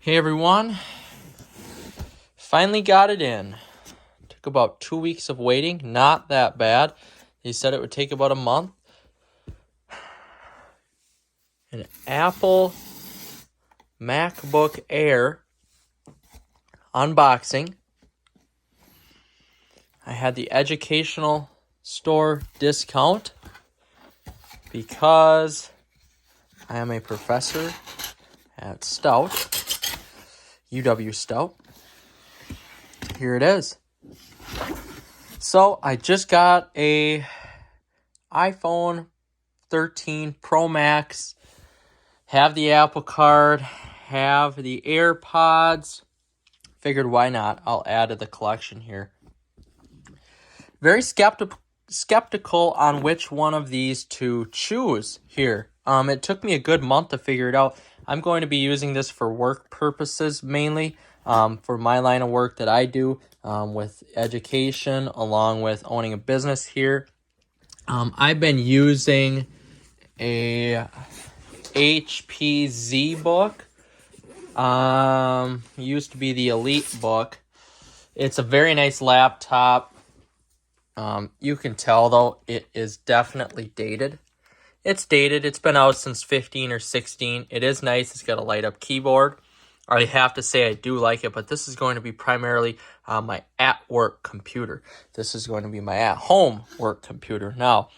Hey everyone, finally got it in. Took about 2 weeks of waiting, not that bad. They said it would take about a month. An Apple MacBook Air unboxing. I had the educational store discount because I am a professor at Stout, UW Stout. Here it is. So I just got a iPhone 13 Pro Max, have the Apple Card, have the AirPods. Figured why not? I'll add to the collection here. Very skeptical on which one of these to choose here. It took me a good month to figure it out. I'm going to be using this for work purposes mainly, for my line of work that I do with education along with owning a business here. I've been using a HP Zbook. Used to be the Elite Book. It's a very nice laptop. You can tell though it is definitely dated. It's dated. It's been out since 15 or 16. It is nice. It's got a light up keyboard. I have to say I do like it, but this is going to be primarily my at-work computer. This is going to be my at-home work computer now.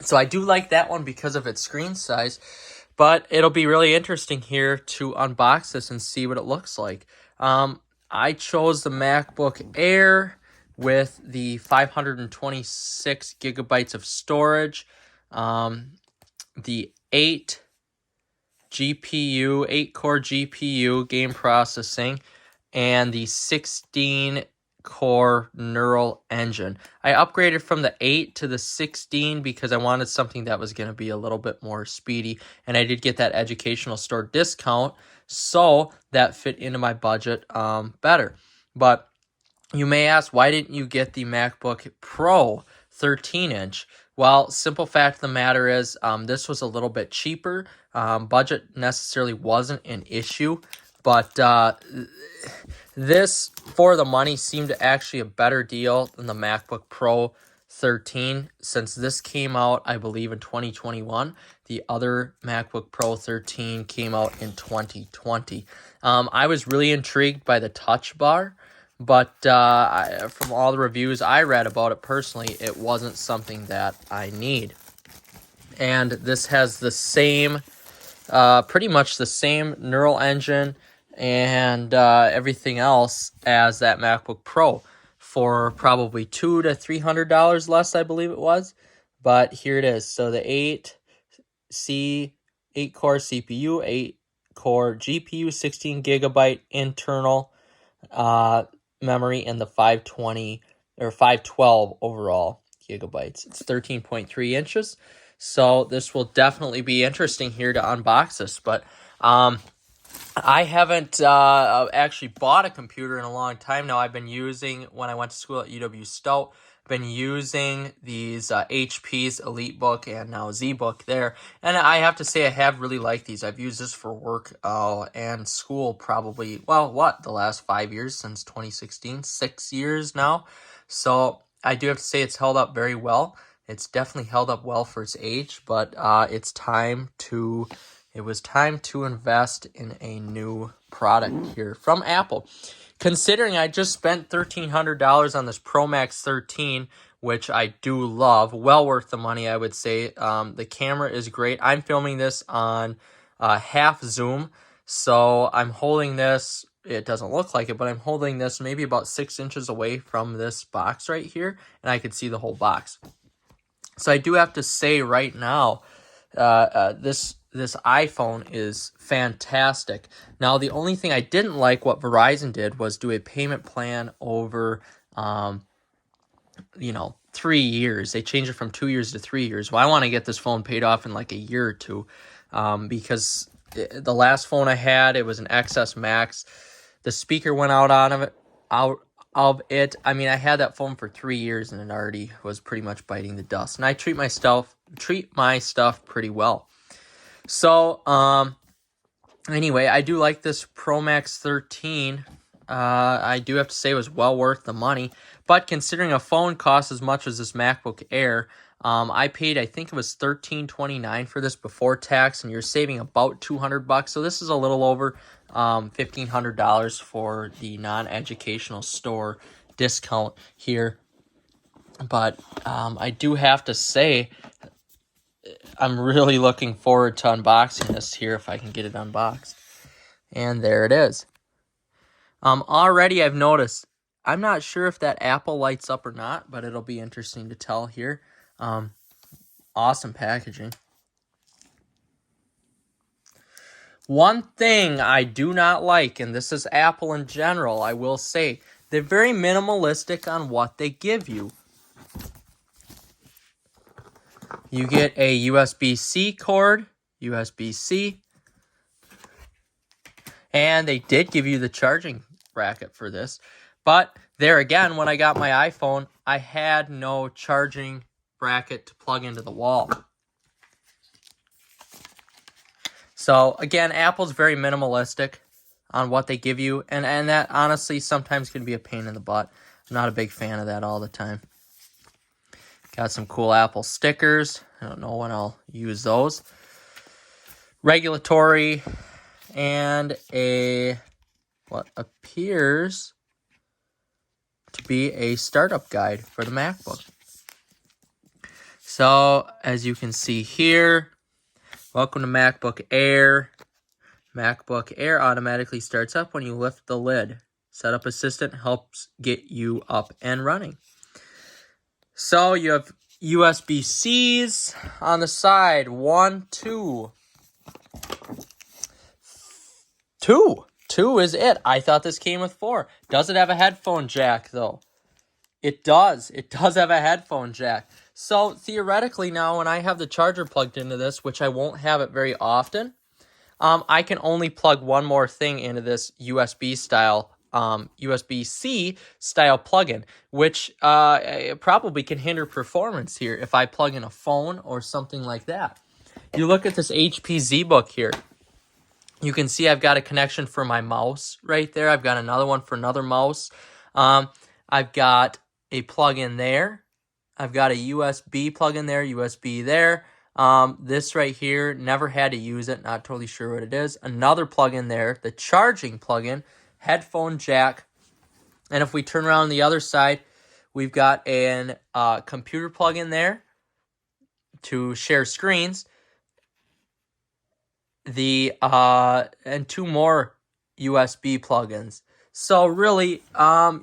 So I do like that one because of its screen size, but it'll be really interesting here to unbox this and see what it looks like. I chose the MacBook Air with the 526 gigabytes of storage, the 8-core GPU game processing, and the 16-core neural engine. I upgraded from the 8 to the 16 because I wanted something that was going to be a little bit more speedy, and I did get that educational store discount, so that fit into my budget better. But you may ask, why didn't you get the MacBook Pro 13-inch? Well, simple fact of the matter is this was a little bit cheaper. Budget necessarily wasn't an issue, but this, for the money, seemed actually a better deal than the MacBook Pro 13, since this came out, I believe, in 2021. The other MacBook Pro 13 came out in 2020. I was really intrigued by the Touch Bar, but from all the reviews I read about it personally, it wasn't something that I need. And this has the same, pretty much the same neural engine and everything else as that MacBook Pro for probably $200 to $300 less, I believe it was. But here it is. So the 8-core CPU, 8-core GPU, 16 gigabyte internal memory, and the 512 overall gigabytes. It's 13.3 inches. So this will definitely be interesting here to unbox this. But I haven't actually bought a computer in a long time now. I've been using, when I went to school at UW Stout, been using these HP's Elite Book and now Zbook there. And I have to say I have really liked these. I've used this for work and school probably, the last 5 years, since 2016, 6 years now. So I do have to say it's held up very well. It's definitely held up well for its age, but it was time to invest in a new product here from Apple. Considering I just spent $1,300 on this Pro Max 13, which I do love, well worth the money, I would say. The camera is great. I'm filming this on half zoom, so I'm holding this. It doesn't look like it, but I'm holding this maybe about 6 inches away from this box right here, and I can see the whole box. So I do have to say right now, this iPhone is fantastic. Now, the only thing I didn't like what Verizon did was do a payment plan over, 3 years. They changed it from 2 years to 3 years. Well, I want to get this phone paid off in like a year or two, because the last phone I had, it was an XS Max. The speaker went out of it. I mean, I had that phone for 3 years and it already was pretty much biting the dust. And I treat my stuff pretty well. So, Anyway, I do like this Pro Max 13. I do have to say it was well worth the money. But considering a phone costs as much as this MacBook Air, I paid, I think it was $13.29 for this before tax, and you're saving about $200. So this is a little over $1,500 for the non-educational store discount here. But I do have to say, I'm really looking forward to unboxing this here if I can get it unboxed. And there it is. Already I've noticed, I'm not sure if that Apple lights up or not, but it'll be interesting to tell here. Awesome packaging. One thing I do not like, and this is Apple in general, I will say, they're very minimalistic on what they give you. You get a USB-C cord, USB-C, and they did give you the charging bracket for this. But there again, when I got my iPhone, I had no charging bracket to plug into the wall. So again, Apple's very minimalistic on what they give you, and that honestly sometimes can be a pain in the butt. I'm not a big fan of that all the time. Got some cool Apple stickers. I don't know when I'll use those. Regulatory, and what appears to be a startup guide for the MacBook. So, as you can see here, welcome to MacBook Air. MacBook Air automatically starts up when you lift the lid. Setup Assistant helps get you up and running. So, you have USB-Cs on the side. 1, 2. 2 is it. I thought this came with 4. Does it have a headphone jack, though? It does. It does have a headphone jack. So, theoretically now, when I have the charger plugged into this, which I won't have it very often, I can only plug one more thing into this USB-C style plug-in, which probably can hinder performance here if I plug in a phone or something like that. You look at this HP Zbook here. You can see I've got a connection for my mouse right there. I've got another one for another mouse. I've got a plug-in there. I've got a USB plug-in there, USB there. This right here, never had to use it. Not totally sure what it is. Another plug-in there, the charging plug-in, headphone jack. And if we turn around on the other side, we've got an computer plug-in there to share screens. And 2 more USB plugins. So really,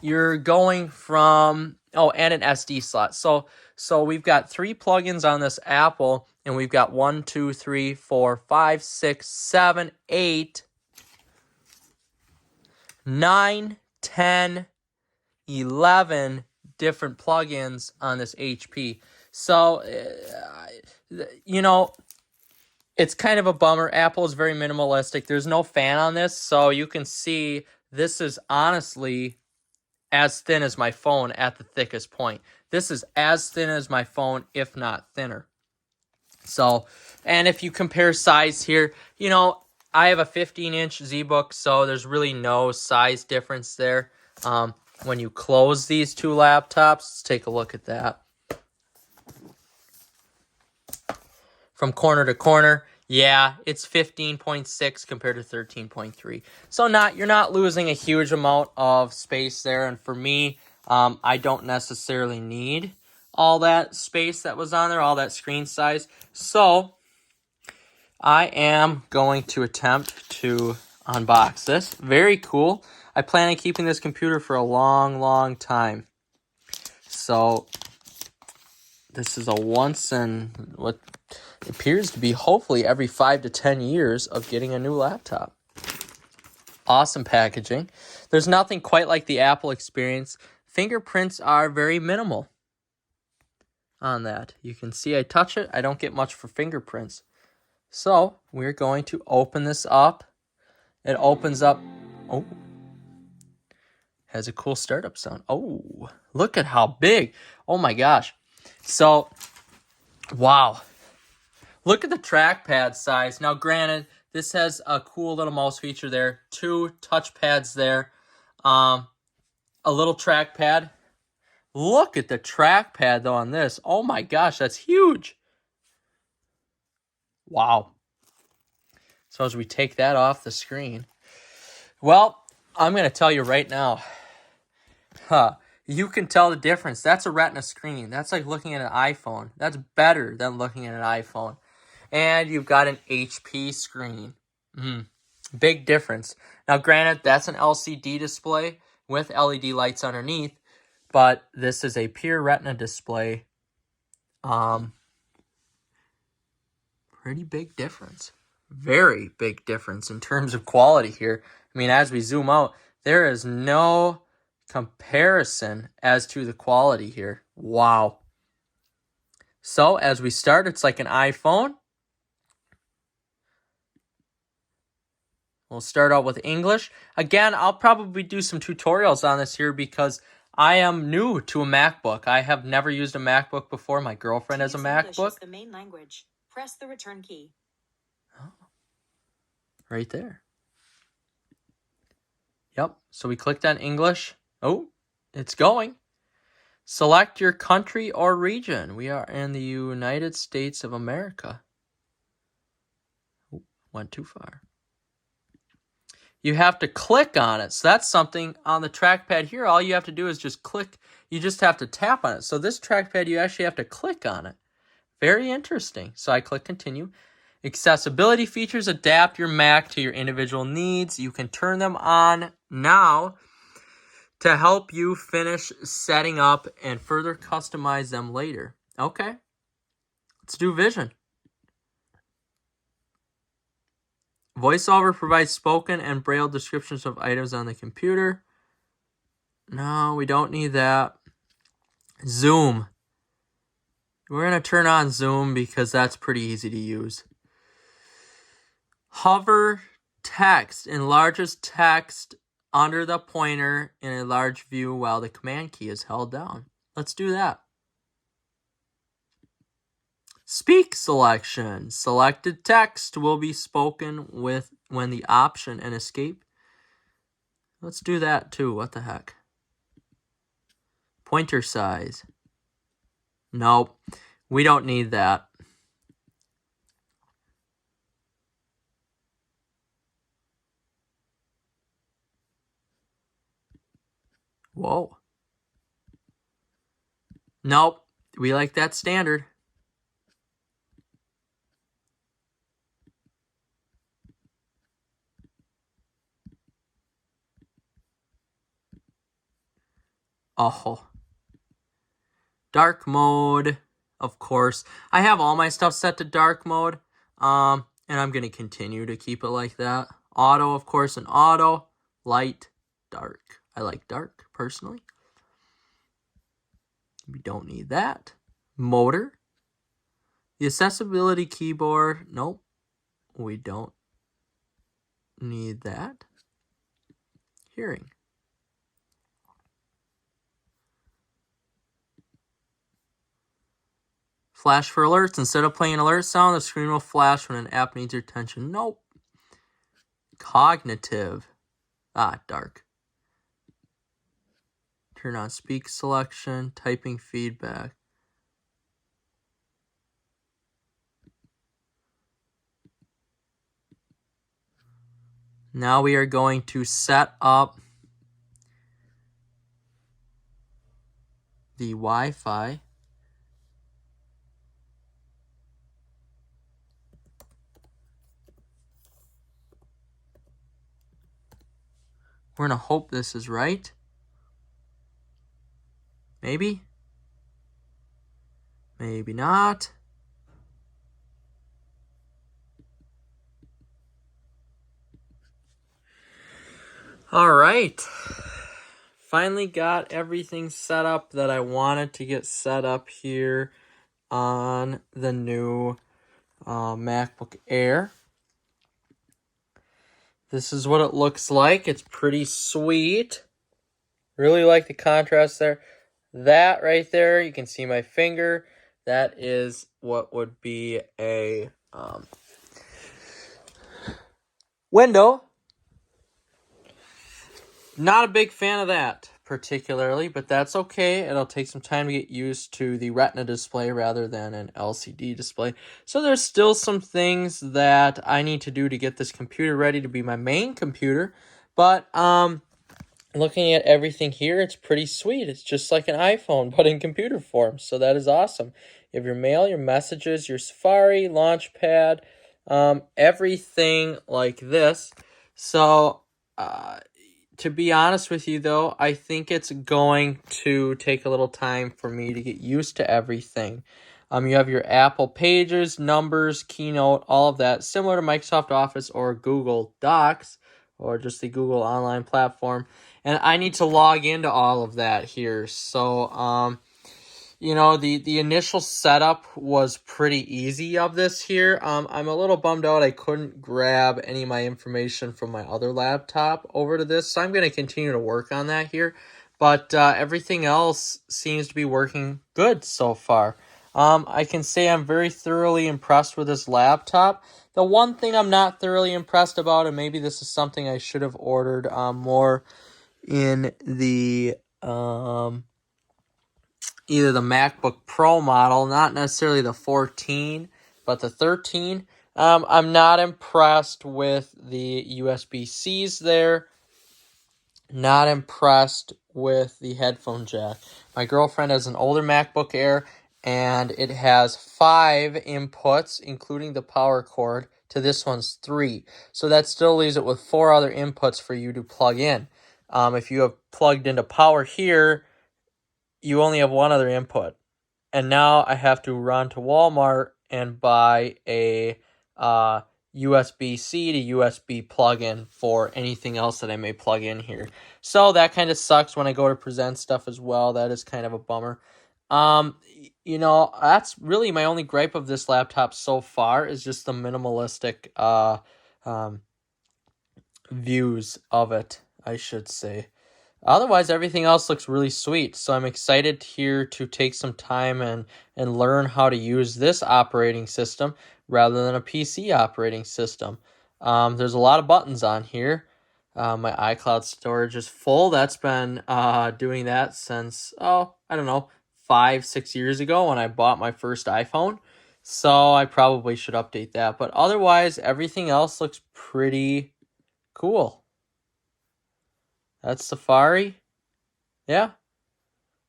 you're going from and an SD slot. So we've got 3 plugins on this Apple, and we've got 1, 2, 3, 4, 5, 6, 7, 8, 9, 10, 11 different plugins on this HP. So it's kind of a bummer. Apple is very minimalistic. There's no fan on this, so you can see this is honestly as thin as my phone at the thickest point. This is as thin as my phone, if not thinner. So, and if you compare size here, I have a 15-inch Zbook, so there's really no size difference there. When you close these 2 laptops, let's take a look at that. From corner to corner, yeah, it's 15.6 compared to 13.3. So you're not losing a huge amount of space there. And for me, I don't necessarily need all that space that was on there, all that screen size. So I am going to attempt to unbox this. Very cool. I plan on keeping this computer for a long, long time. So this is a once in what appears to be hopefully every 5 to 10 years of getting a new laptop. Awesome packaging. There's nothing quite like the Apple experience. Fingerprints are very minimal on that. You can see I touch it. I don't get much for fingerprints. So we're going to open this up. It opens up. Oh, has a cool startup sound. Oh, look at how big. Oh my gosh. So, wow. Look at the trackpad size. Now, granted, This has a cool little mouse feature there. 2 touch pads there. A little trackpad. Look at the trackpad though on this. Oh my gosh, that's huge. Wow. So as we take that off the screen, well, I'm going to tell you right now, you can tell the difference. That's a Retina screen. That's like looking at an iPhone. That's better than looking at an iPhone. And you've got an HP screen. Big difference. Now, granted, that's an LCD display with LED lights underneath, but this is a pure Retina display. Pretty big difference. Very big difference in terms of quality here. I mean, as we zoom out, there is no comparison as to the quality here. Wow. So as we start, it's like an iPhone. We'll start out with English. Again, I'll probably do some tutorials on this here because I am new to a MacBook. I have never used a MacBook before. My girlfriend has a MacBook. English is the main language. Press the return key. Oh, right there. Yep. So we clicked on English. Oh, it's going. Select your country or region. We are in the United States of America. Oh, went too far. You have to click on it. So that's something on the trackpad here. All you have to do is just click. You just have to tap on it. So this trackpad, you actually have to click on it. Very interesting. So I click continue. Accessibility features adapt your Mac to your individual needs. You can turn them on now to help you finish setting up and further customize them later. Okay. Let's do Vision. VoiceOver provides spoken and braille descriptions of items on the computer. No, we don't need that. Zoom. We're going to turn on Zoom because that's pretty easy to use. Hover text enlarges text under the pointer in a large view while the command key is held down. Let's do that. Speak selection. Selected text will be spoken with when the option and escape. Let's do that too. What the heck? Pointer size. Nope. We don't need that. Whoa. Nope. We like that standard. Oh. Dark mode, of course. I have all my stuff set to dark mode. And I'm going to continue to keep it like that. Auto, of course, and auto. Light, dark. I like dark, personally. We don't need that. Motor. The accessibility keyboard. Nope. We don't need that. Hearing. Flash for alerts. Instead of playing an alert sound, the screen will flash when an app needs your attention. Nope. Cognitive. Dark. Turn on speak selection, typing feedback. Now we are going to set up the Wi-Fi. We're going to hope this is right. Maybe. Maybe not. All right. Finally got everything set up that I wanted to get set up here on the new MacBook Air. This is what it looks like. It's pretty sweet. Really like the contrast there. That right there, you can see my finger. That is what would be a window. Not a big fan of that particularly, but that's okay. It'll take some time to get used to the Retina display rather than an LCD display. So there's still some things that I need to do to get this computer ready to be my main computer. But looking at everything here, it's pretty sweet. It's just like an iPhone, but in computer form. So that is awesome. You have your mail, your messages, your Safari, Launchpad, everything like this. So, to be honest with you, though, I think it's going to take a little time for me to get used to everything. You have your Apple Pages, Numbers, Keynote, all of that, similar to Microsoft Office or Google Docs, or just the Google Online platform. And I need to log into all of that here. So, the initial setup was pretty easy of this here. I'm a little bummed out I couldn't grab any of my information from my other laptop over to this, so I'm going to continue to work on that here. But everything else seems to be working good so far. I can say I'm very thoroughly impressed with this laptop. The one thing I'm not thoroughly impressed about, and maybe this is something I should have ordered more in the either the MacBook Pro model, not necessarily the 14, but the 13. I'm not impressed with the USB-Cs there. Not impressed with the headphone jack. My girlfriend has an older MacBook Air, and it has 5 inputs, including the power cord. To this one's 3. So that still leaves it with 4 other inputs for you to plug in. If you have plugged into power here, you only have one other input. And now I have to run to Walmart and buy a USB-C to USB plug-in for anything else that I may plug in here. So that kind of sucks when I go to present stuff as well. That is kind of a bummer. That's really my only gripe of this laptop so far is just the minimalistic views of it, I should say. Otherwise, everything else looks really sweet, so I'm excited here to take some time and learn how to use this operating system rather than a PC operating system. There's a lot of buttons on here. My iCloud storage is full. That's been doing that since, 5-6 years ago when I bought my first iPhone. So I probably should update that. But otherwise, everything else looks pretty cool. That's Safari. Yeah.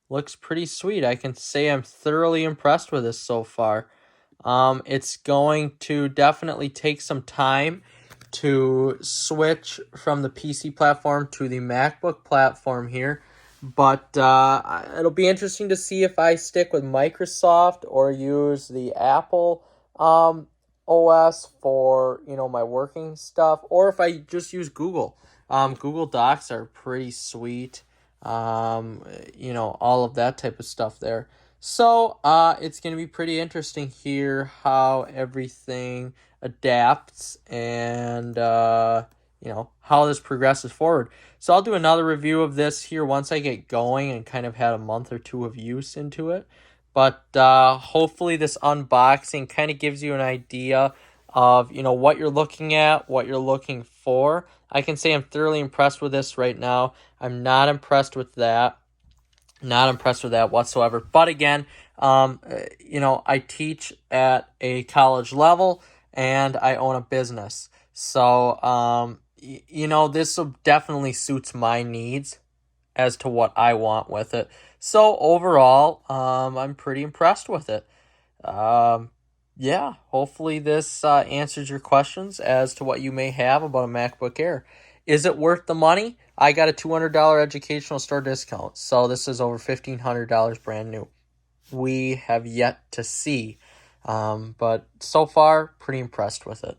Looks pretty sweet. I can say I'm thoroughly impressed with this so far. It's going to definitely take some time to switch from the PC platform to the MacBook platform here. But it'll be interesting to see if I stick with Microsoft or use the Apple OS for, my working stuff, or if I just use Google. Google Docs are pretty sweet. All of that type of stuff there. So, it's going to be pretty interesting here how everything adapts and, how this progresses forward. So I'll do another review of this here once I get going and kind of had a month or two of use into it. But, hopefully this unboxing kind of gives you an idea of, what you're looking at, what you're looking for. I can say I'm thoroughly impressed with this right now. I'm not impressed with that. Not impressed with that whatsoever. But again, I teach at a college level and I own a business. So, this definitely suits my needs as to what I want with it. So overall, I'm pretty impressed with it. Hopefully this answers your questions as to what you may have about a MacBook Air. Is it worth the money? I got a $200 educational store discount, so this is over $1,500 brand new. We have yet to see, but so far, pretty impressed with it.